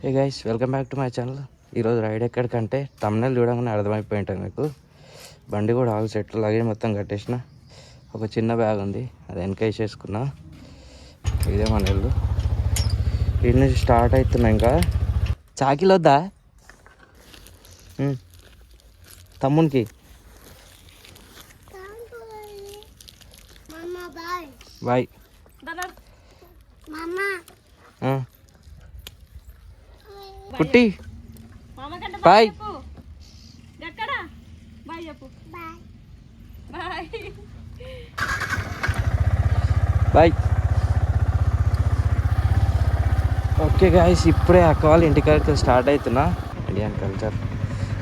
Hey guys, welcome back to my channel. ఈరోజు ride ఎక్కడికంటే thumbnail చూడగానే అర్థమైపోయి ఉంటుంది మీకు. బండి కూడా ఆల్ సెట్లు లగేజ్ మొత్తం కట్టేసిన. ఒక చిన్న బ్యాగ్ ఉంది, అది వెనక వేసేసుకున్నా. ఇదే మన ఇల్లు. ఇటు నుంచి స్టార్ట్ అవుతున్నా. ఇంకా చాకిలు వద్దా తమ్మునికి? బాయ్. కుట్టి బాయ్. బాయ్. ఓకే గాయస్, ఇప్పుడే అక్క వాళ్ళ ఇంటికాడికి స్టార్ట్ అవుతున్నా. ఇండియన్ కల్చర్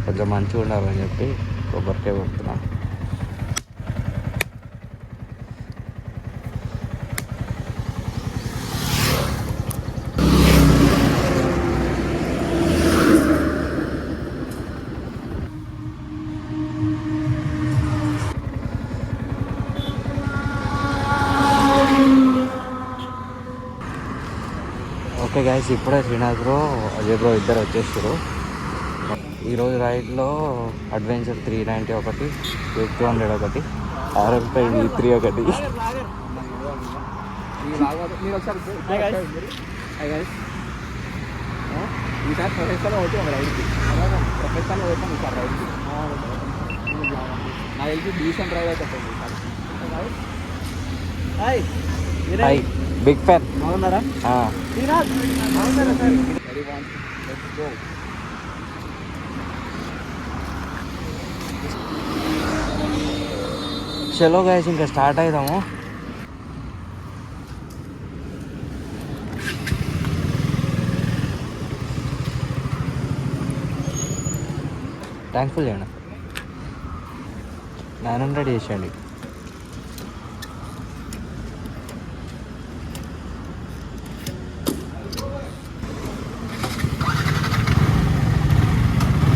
కొంచెం మంచిగా ఉండాలని చెప్పి కొబ్బరికాయ కొడుతున్నా. ఓకే గాయస్, ఇప్పుడే శ్రీనాథ్ బ్రో, అజయ్ బ్రో ఇద్దరు వచ్చేసారు. ఈరోజు రైడ్లో అడ్వెంచర్ 390 ఒకటి, 200 ఒకటి, RL5 V3 ఒకటి. Big fan. అవునారా? చలో గైస్, ఇంకా స్టార్ట్ అవుదాము. థ్యాంక్ఫుల్ చేయండి. 900 చేసేయండి.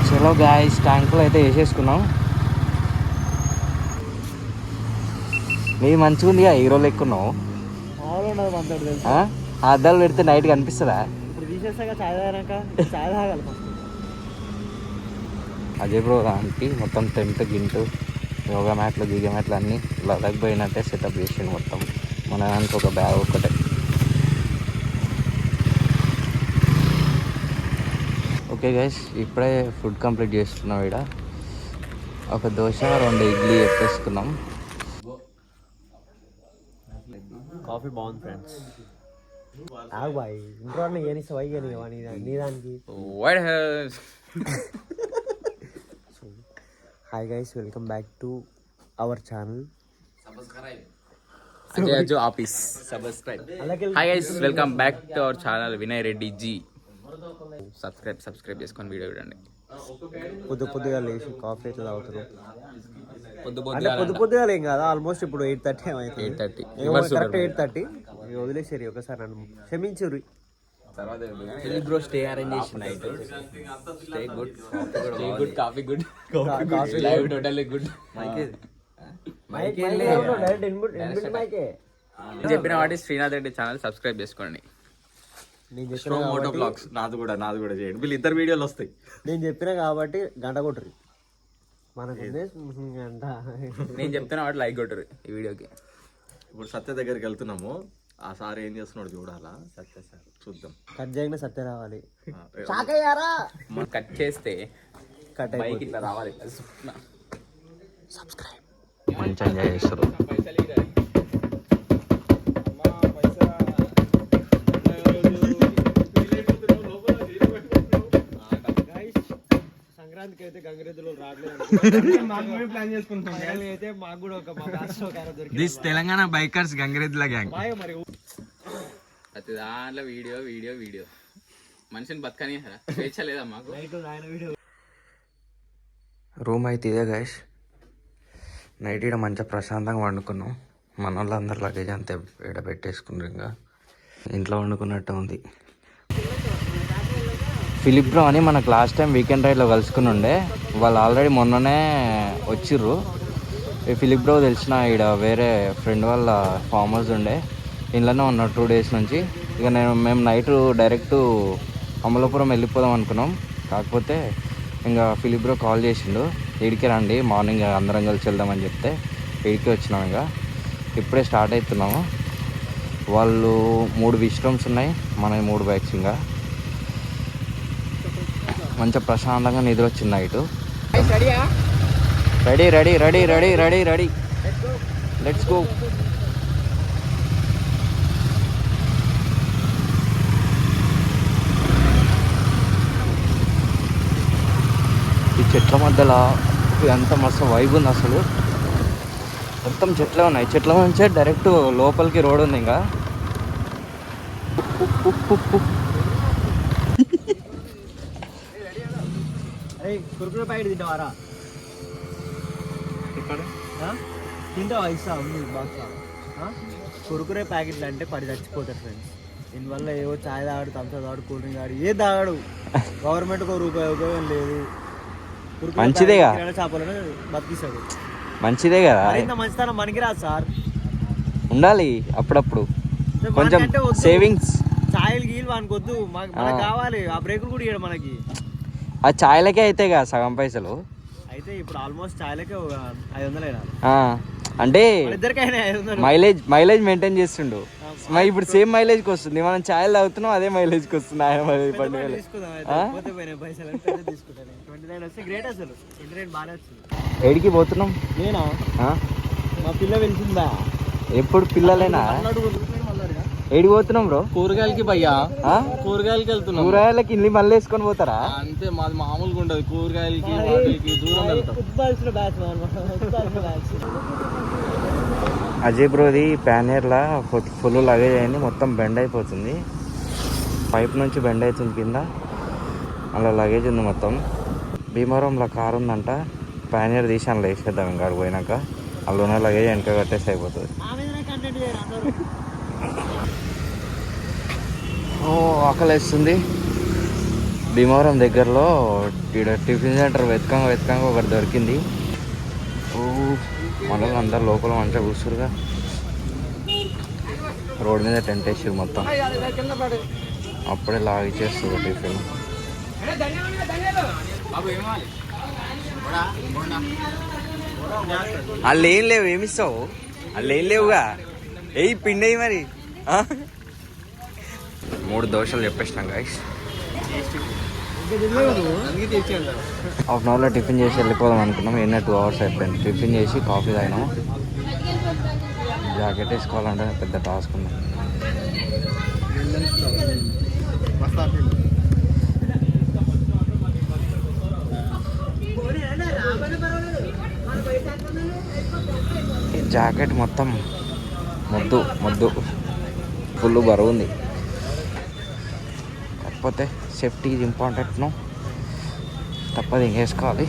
చలో గాయస్, ట్యాంకులు అయితే వేసేసుకున్నాం. నీది మంచిగా ఉందిగా, హీరో లెక్కున్నావు. అద్దాలు పెడితే నైట్ కనిపిస్తుందా? అజయ్ బ్రో దానికి మొత్తం టెంట్ గింటు, యోగా మ్యాట్లు, గిగా మ్యాట్లు అన్నీ లదాఖ్ పోయినట్టే సెటప్ చేసిండు మొత్తం. మన దానికి ఒక బ్యాగ్ ఒక్కటే. ఓకే గైస్, ఇప్పుడే ఫుడ్ కంప్లీట్ చేస్తున్నాం. ఇక్కడ ఒక దోశ, 2 ఇడ్లీ చెప్పేసుకున్నాం. కాఫీ బాగుంది ఫ్రెండ్స్. బాయ్ ఇంట్లో నీదానికి. Hi guys, welcome back to our channel. Hi guys, welcome back to our channel Vinay Reddy ji. Subscribe చేసుకొని వీడియో చూడండి. పొద్దుగా లేచి కాఫీ అయితే తాగుతారు. పొద్దుగా ఏం కాదు, ఆల్మోస్ట్ ఇప్పుడు 8:30 కరెక్ట్ 8:30 వదిలేసారు. ఒకసారి నన్ను క్షమించుర్రి. బ్రో స్టే అరేంజ్ చేసి night stay good coffee good live totally good. చెప్పిన వాటి శ్రీనాథ్ రెడ్డి ఛానల్ సబ్స్క్రైబ్ చేసుకోండి. మోటో బ్లాగ్స్ నాది కూడా చేయండి. వీళ్ళు ఇద్దరు వీడియోలు వస్తాయి. నేను చెప్పినా కాబట్టి గంట కొట్టరు మనకు. నేను చెప్తున్నా కాబట్టి లైక్ కొట్టరు ఈ వీడియోకి. ఇప్పుడు సత్య దగ్గరికి వెళ్తున్నాము. ఆ సార్ ఏం చేస్తున్నాడు చూడాలా. సత్య సార్ చూద్దాం. కట్ చేయకుండా సత్య రావాలి. కట్ చేస్తే బైక్ ఇట్లా రావాలి. సబ్స్క్రైబ్. మంచి ఎంజాయ్ చేస్తారు. సంక్రాంతికి అయితే గంగిరెద్దులో రావట్లేదు. అయితే మాకు కూడా దిస్ తెలంగాణ బైకర్స్ గంగిరెద్దుల గ్యాంగ్. ప్రతి దాంట్లో వీడియో మనిషిని బతకని స్వేచ్ఛ లేదా మాకు? రూమ్ అయితే ఇదే గైస్. నైట్ ఇక్కడ మంచిగా ప్రశాంతంగా వండుకున్నాం. మన వాళ్ళందరూ లగేజ్ అంతే ఇక్కడ పెట్టేసుకున్నారు. ఇంకా ఇంట్లో వండుకున్నట్టు ఉంది. ఫిలిప్ బ్రో అని మనకు లాస్ట్ టైం వీకెండ్ రైడ్లో కలుసుకుని ఉండే. వాళ్ళు ఆల్రెడీ మొన్ననే వచ్చిర్రు. ఈ ఫిలిప్ బ్రో తెలిసిన ఇక్కడ వేరే ఫ్రెండ్ వాళ్ళ ఫామ్ హౌస్ ఉండే, ఇంట్లోనే ఉన్నాడు 2 days నుంచి. ఇక మేము నైట్ డైరెక్ట్ అమలాపురం వెళ్ళిపోదాం అనుకున్నాం. కాకపోతే ఇంకా ఫిలిప్ బ్రో కాల్ చేసిండు, ఇడికి రండి మార్నింగ్ అందరం కలిసి వెళ్దామని చెప్తే ఇడికి వచ్చినాం. ఇంకా ఇప్పుడే స్టార్ట్ అవుతున్నాము. వాళ్ళు 3 విశ్రమ్స్ ఉన్నాయి, మన 3 బైక్స్. ఇంకా మంచిగా ప్రశాంతంగా నిద్ర వచ్చింది night. Ready ready ready ready ready ready let's go. ఈ చెట్ల మధ్యలో ఎంత మస్తు వైబ్ ఉంది అసలు. మొత్తం చెట్లే ఉన్నాయి, చెట్ల నుంచే డైరెక్ట్ లోపలికి రోడ్ ఉంది. ఇంకా కురుకురే ప్యాకెట్ తింటావారా? తింటావా? ఇస్తా ఉంది బాక్స్. కురుకురే ప్యాకెట్లు అంటే 10 చచ్చిపోతారు ఫ్రెండ్స్. దీనివల్ల ఏవో చాయ్ తాగాడు, థమ్స్ తాగాడు, కూల్ డ్రింక్ తాగాడు, ఏ తాగాడు. గవర్నమెంట్కి ₹1 ఉపయోగం లేదు. మంచిదేగా, చేపలను బతికిస్తాడు. మంచిదే కదా. ఇంత మంచితనం మనకి రాదు సార్, ఉండాలి అప్పుడప్పుడు కొంచెం సేవింగ్స్. ఛాయలు గీలు అనుకొద్దు, మనకు కావాలి. ఆ బ్రేకులు కూడా ఇవ్వడు మనకి. ఆ ఛాయలకే అయితే కదా సగం పైసలు. అయితే ఇప్పుడు ఆల్మోస్ట్ ఛాయలకే 500 అంటే ఇద్దరికైనా 500 మైలేజ్ మెయింటైన్ చేస్తుండు. మరి ఇప్పుడు సేమ్ మైలేజ్కి వస్తుంది. మనం ఛాయలు తాగుతున్నాం, అదే మైలేజ్కి వస్తుంది. ఏడికి పోతున్నాం? నేనా? మా పిల్ల వెళ్తుందా? ఎప్పుడు పిల్లలేనా? ఏడికి పోతున్నాం బ్రో? కూరగాయలకి భయ్యా, కూరగాయలకి వెళ్తున్నాం. కూరగాయలకి ఇల్లు మళ్ళీ వేసుకొని పోతారా? అంతే, మాది మామూలుగా ఉండదు. కూరగాయలకి వాటికి దూరం వెళ్తాం. అజయ్ బ్రోది ప్యానర్లా ఫుల్ లగేజ్ అయింది, మొత్తం బెండ్ అయిపోతుంది. పైప్ నుంచి బెండ్ అవుతుంది కింద, అలా లగేజ్ ఉంది మొత్తం. భీమవరంలో కారు ఉందంట, ప్యానర్ తీసి అందులో వేసేద్దాం. ఇంకా పోయినాక అందులో ఉన్న లగేజ్ వెనక కట్టేసి అయిపోతుంది. ఓ ఆకలి వేస్తుంది. భీమవరం దగ్గరలో ఇక్కడ టిఫిన్ సెంటర్ వెతకంగా ఒకటి దొరికింది. ఓ మనలో అందరు లోపల మంచిగా కూర్చురుగా. రోడ్ మీద టెంట్ వేసారు మొత్తం. అప్పుడే లాగిచ్చేస్తుంది టిఫిన్. వాళ్ళు ఏం లేవు, ఏమిస్తావు? వాళ్ళు ఏం లేవుగా. పిండి మరి 3 దోశలు చెప్పేసినాం గాయస్. హాఫ్ అన్ అవర్లో టిఫిన్ చేసి వెళ్ళిపోదాం అనుకున్నాం. 2 అవర్స్ అయిపోయింది. టిఫిన్ చేసి కాఫీ తాగినాము. జాకెట్ వేసుకోవాలంటే పెద్ద టాస్క్ ఉంది. ఈ జాకెట్ మొత్తం మొద్దు ఫుల్ బరువు ఉంది. కాకపోతే సేఫ్టీ ఇది ఇంపార్టెంట్. తప్పదు, ఇంకేసుకోవాలి.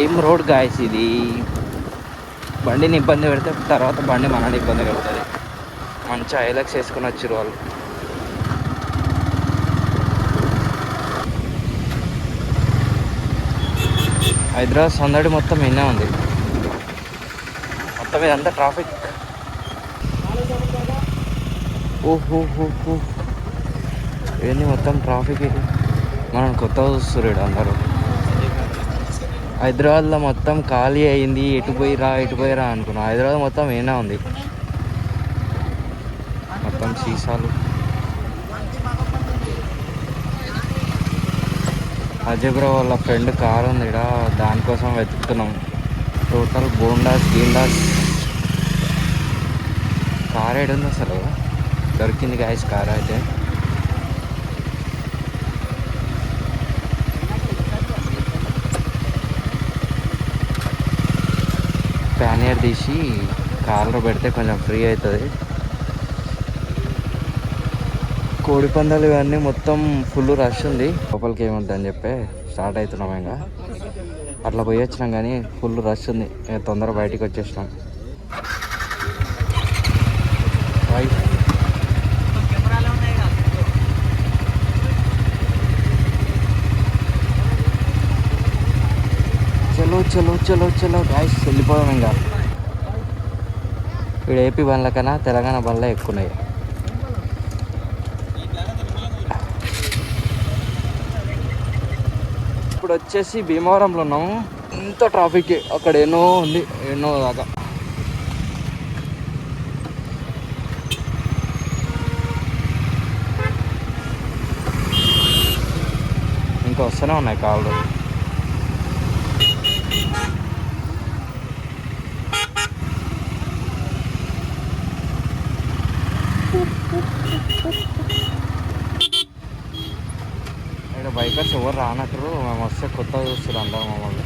ఏం రోడ్ గాయస్ ఇది. బండిని ఇబ్బంది పెడితే తర్వాత బండి మనని ఇబ్బంది పెడుతుంది. మంచి ఐలక్స్ వేసుకొని వచ్చారు వాళ్ళు. హైదరాబాద్ సందడి మొత్తం ఎన్నే ఉంది. మొత్తం ఇదంతా ట్రాఫిక్. ఓహో ఏంది మొత్తం ట్రాఫిక్ ఇది. మనం కొత్తగా చూస్తున్నారు అందరూ. హైదరాబాద్లో మొత్తం ఖాళీ అయింది. ఎటు పోయిరా అనుకున్నాం. హైదరాబాద్ మొత్తం ఏనా ఉంది, మొత్తం సీసాలు. అజయ్ బ్రో వాళ్ళ ఫ్రెండ్ కార్ ఉంది ఇక్కడ, దానికోసం వెతుకుతున్నాం. టోటల్ గీండాస్. కార్ ఏడుంది అసలు? దొరికింది గాయస్ కార్ అయితే. ప్యానియర్ తీసి కార్లో పెడితే కొంచెం ఫ్రీ అవుతుంది. కోడి పందాలు ఇవన్నీ మొత్తం ఫుల్ రష్ ఉంది. లోపలికి ఏముందని చెప్పి స్టార్ట్ అవుతున్నాం. ఇంకా అట్లా పోయి వచ్చినాం కానీ ఫుల్ రష్ ఉంది. తొందరగా బయటికి వచ్చేసినాం. చలో గాయస్ వెళ్ళిపోదాం. ఇంకా ఇక్కడ ఏపీ బండ్ల కన్నా తెలంగాణ బండ్లే ఎక్కువ ఉన్నాయి. ఇప్పుడు వచ్చేసి భీమవరంలో ఉన్నాము. ఇంత ట్రాఫిక్ అక్కడ ఎన్నో ఉంది, ఎన్నో దాకా. ఇంకా వస్తూనే ఉన్నాయి కార్లు. ఇక్కడ బైకర్స్ ఎవరు రానట్టు, మేము వస్తే కొత్తగా చూస్తారు అందరూ మమ్మల్ని.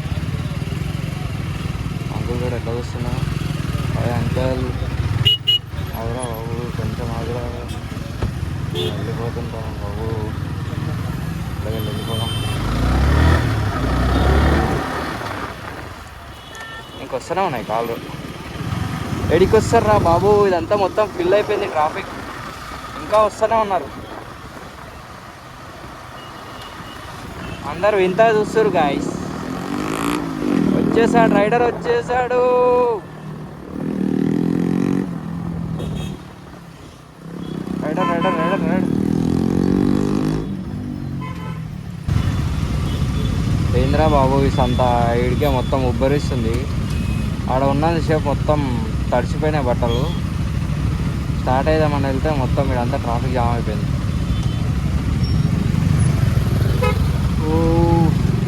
అంకుల్ కూడా ఎట్లా చూస్తున్నా, అదే అంకల్ ఆగురా బాబు, కొంచెం ఆగురా, వెళ్ళిపోతుంటాం బాబు, ఇలాగే వెళ్ళిపోదాం. ఇంకొస్తూనే ఉన్నాయి కాళ్ళు. ఎడికి వస్తారా బాబు, ఇదంతా మొత్తం ఫిల్ అయిపోయింది ట్రాఫిక్. ఇంకా వస్తూనే ఉన్నారు అందరు, వింత చూస్తారు గాయస్. వచ్చేసాడు రైడర్, వచ్చేసాడు. రైడర్ రైడర్ రైడర్ రైడర్ ఏంద్రా బాబు ఈ సంత, ఇడికే మొత్తం ఉబ్బరిస్తుంది. ఆడ ఉన్నంతసేపు మొత్తం తడిసిపోయినాయి బట్టలు. స్టార్ట్ అయిదామని వెళ్తే మొత్తం ఇదంతా ట్రాఫిక్ జామ్ అయిపోయింది.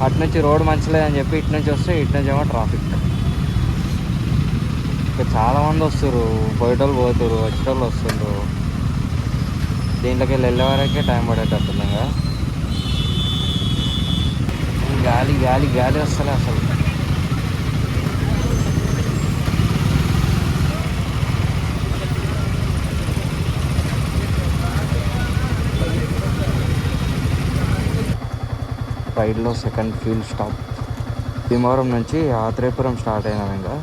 అటు నుంచి రోడ్ మంచిలేదని చెప్పి ఇటు నుంచి వస్తే ఇటు నుంచి ఏమో ట్రాఫిక్. ఇక్కడ చాలామంది వస్తారు, పోయేటోళ్ళు పోతారు, వచ్చేటోళ్ళు వస్తుండ్రు. దీంట్లోకి వెళ్ళే వరకే టైం పడేటట్టుంది. ఇంకా గాలి గాలి గాలి వస్తలే అసలు. రైడ్లో సెకండ్ ఫ్యూల్ స్టాప్ భీమవరం నుంచి ఆత్రేయపురం స్టార్ట్ అయినాం. ఇంకా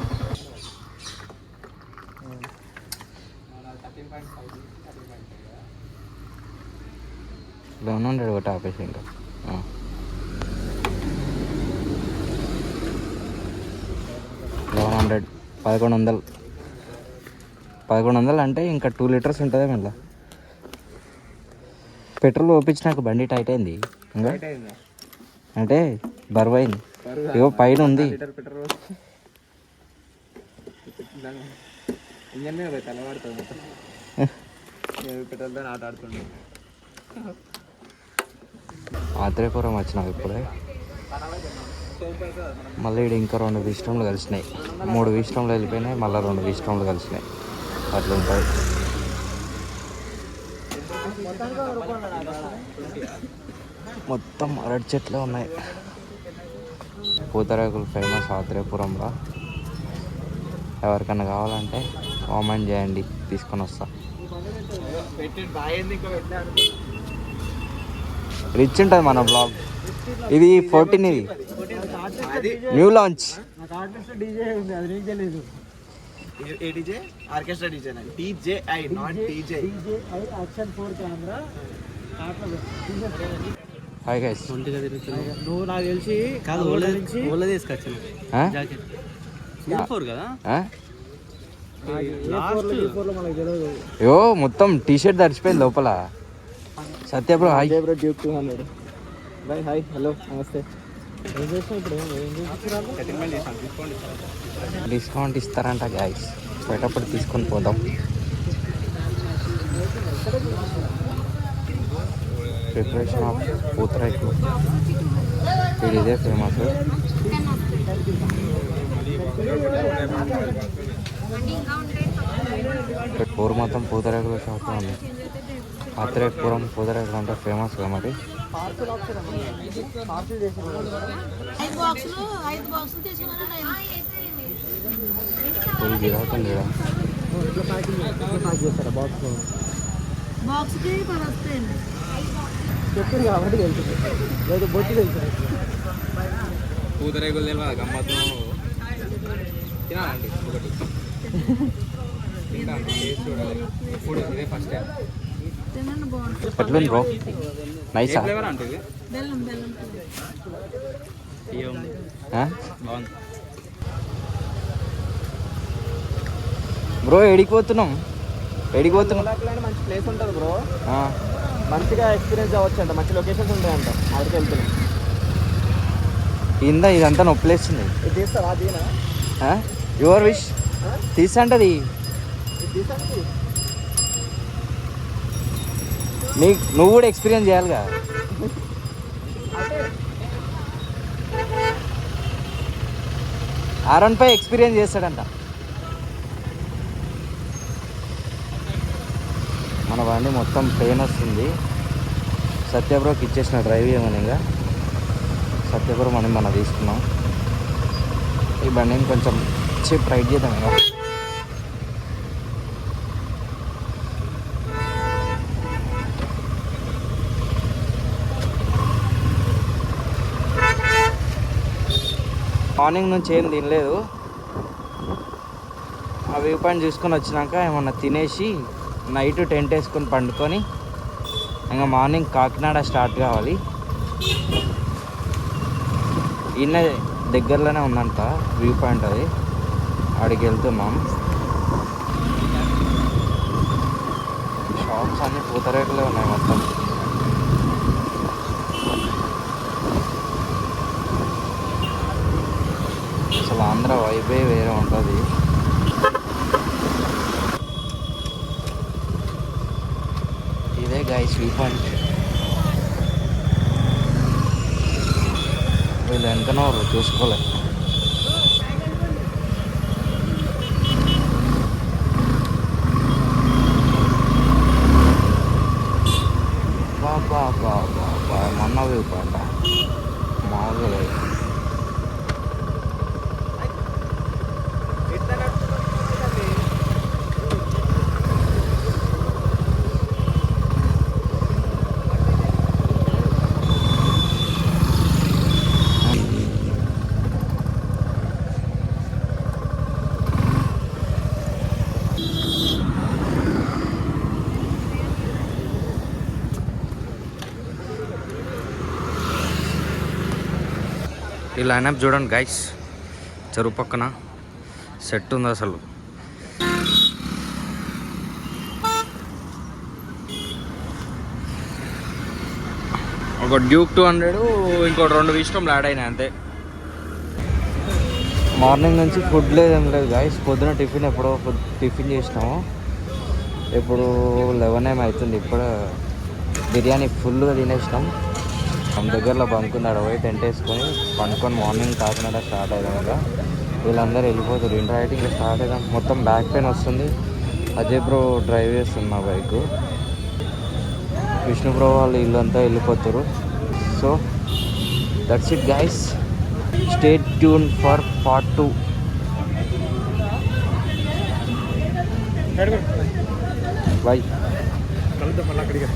1100 ఒకటి ఆపేసి ఇంకా 1100 1100 అంటే ఇంకా 2 లీటర్స్ ఉంటుంది మళ్ళీ. పెట్రోల్ పోపించినాక బండి టైట్ అయింది ఇంకా, అంటే బరువు అయింది. ఇగో పైన ఉంది. ఆత్రేయపురం వచ్చినాం ఇప్పుడే. మళ్ళీ ఇక్కడ ఇంకా 2 విశ్రమలు కలిసినాయి. 3 విశ్రమలు వెళ్ళిపోయినాయి, మళ్ళీ 2 విశ్రమలు కలిసినాయి. అట్లా ఉంటుంది. మొత్తం అరటి చెట్లే ఉన్నాయి. పూతరేకులు ఫేమస్ ఆత్రేయపురంలో. ఎవరికైనా కావాలంటే కామెంట్ చేయండి, తీసుకొని వస్తా. రిచ్ ఉంటుంది మన బ్లాగ్. ఇది 14, ఇది న్యూ లాంచ్. Hi guys. నువ్వు నాకు తెలిసి కాదు ఓలా తీసుకొచ్చాను కదా. యో మొత్తం టీ షర్ట్ తడిచిపోయింది లోపల. Satya bro hi. Duke 200. Bye hi hello నమస్తే. డిస్కౌంట్ ఇస్తారంట గైస్, పోయేటప్పుడు తీసుకొని పోదాం. ప్రిపరేషన్ ఆఫ్ పూతరేకులు ఇది ఇదే ఫేమస్. ఊరు మొత్తం పూతరేకుల షాప్ ఉంది. ఆత్రేయపురం పూతరేకులు అంటే ఫేమస్ కదా మరి. ఫుల్ గిరాకం లేదా చెప్పారు కాబట్టి వెళ్తుంది, లేదు బొట్టి వెళ్తుంది. పూతరేకులు తెలియదు గమ్మత్తు తినాలండి ఒకటి. తింటాను, టేస్ట్ చూడాలి. ఇప్పుడు ఇదే ఫస్ట్ టైం. ఎట్లుంది బ్రో? నైసా? ఫ్లేవర్ అంటే ఇది బాగుంది. బ్రో ఎడికిపోతున్నాం ఎడికిపోతున్నాం మంచి ప్లేస్ ఉంటుంది బ్రో, ఆ, మంచిగా ఎక్స్పీరియన్స్ అవ్వచ్చు అంట, మంచి లొకేషన్స్ ఉంటాయంట, అక్కడికి వెళ్తున్నాం. ఇందా ఇదంతా నొప్పిలేస్తుంది. ఇది తీస్తావా? దీనా యువర్ విష్ తీసంటది ఇది తీసానికి నువ్వు కూడా ఎక్స్పీరియన్స్ చేయాలిగా. R15 ఎక్స్పీరియన్స్ చేస్తాడంట. మన బండి మొత్తం పెయిన్ వస్తుంది. సత్యబ్రోకి ఇచ్చేసిన డ్రైవ్ చేయమని, ఇంకా సత్యబ్రో మనం తీసుకున్నాం. ఈ బండిని కొంచెం చిప్ రైడ్ చేద్దాం ఇంకా. మార్నింగ్ నుంచి ఏం తినలేదు. ఆ వ్యూ పాయింట్ చూసుకొని వచ్చినాక ఏమన్నా తినేసి నైట్ టెంట్ వేసుకొని పండుకొని ఇంకా మార్నింగ్ కాకినాడ స్టార్ట్ కావాలి. ఈయన దగ్గరలోనే ఉందంట వ్యూ పాయింట్, అది ఆడికి వెళ్తున్నాం. షాప్స్ అన్నీ పూతరేకులే ఉన్నాయి మొత్తం. అసలు ఆంధ్ర వైబే వేరే ఉంటుంది. ఇదే గైస్ వ్యూ పాయింట్. వీళ్ళు వెనకనో చూసుకోలే. బాబా మొన్న వ్యూ పాయింట్ మామూలుగా లేదు. ఈ లైనప్ చూడండి గైస్, చెరువు పక్కన సెట్ ఉంది అసలు. ఒక డ్యూక్ 200, ఇంకోటి 2 విస్టమ్లు యాడ్ అయినాయి అంతే. మార్నింగ్ నుంచి ఫుడ్ లేదేం లేదు గైస్. పొద్దున టిఫిన్ ఎప్పుడో టిఫిన్ చేసినాము. ఇప్పుడు 11 ఏమవుతుంది. ఇప్పుడు బిర్యానీ ఫుల్గా తినేసినాం. మన దగ్గరలో బంకున్నాడు, పోయి టెంట్ వేసుకొని పండుకొని మార్నింగ్ కాకినాడ స్టార్ట్ అయ్యాం. కదా వీళ్ళందరూ వెళ్ళిపోతారు. ఇంటరాక్టింగ్ స్టార్ట్ అయ్యాం. మొత్తం బ్యాక్ పెయిన్ వస్తుంది. అజయ్ బ్రో డ్రైవ్ చేస్తుంది మా బైక్. విష్ణు బ్రో వాళ్ళు ఇల్లంతా వెళ్ళిపోతారు. So that's it guys. Stay tune for part 2. By. కలుద్దాం మళ్ళీ అక్కడికి.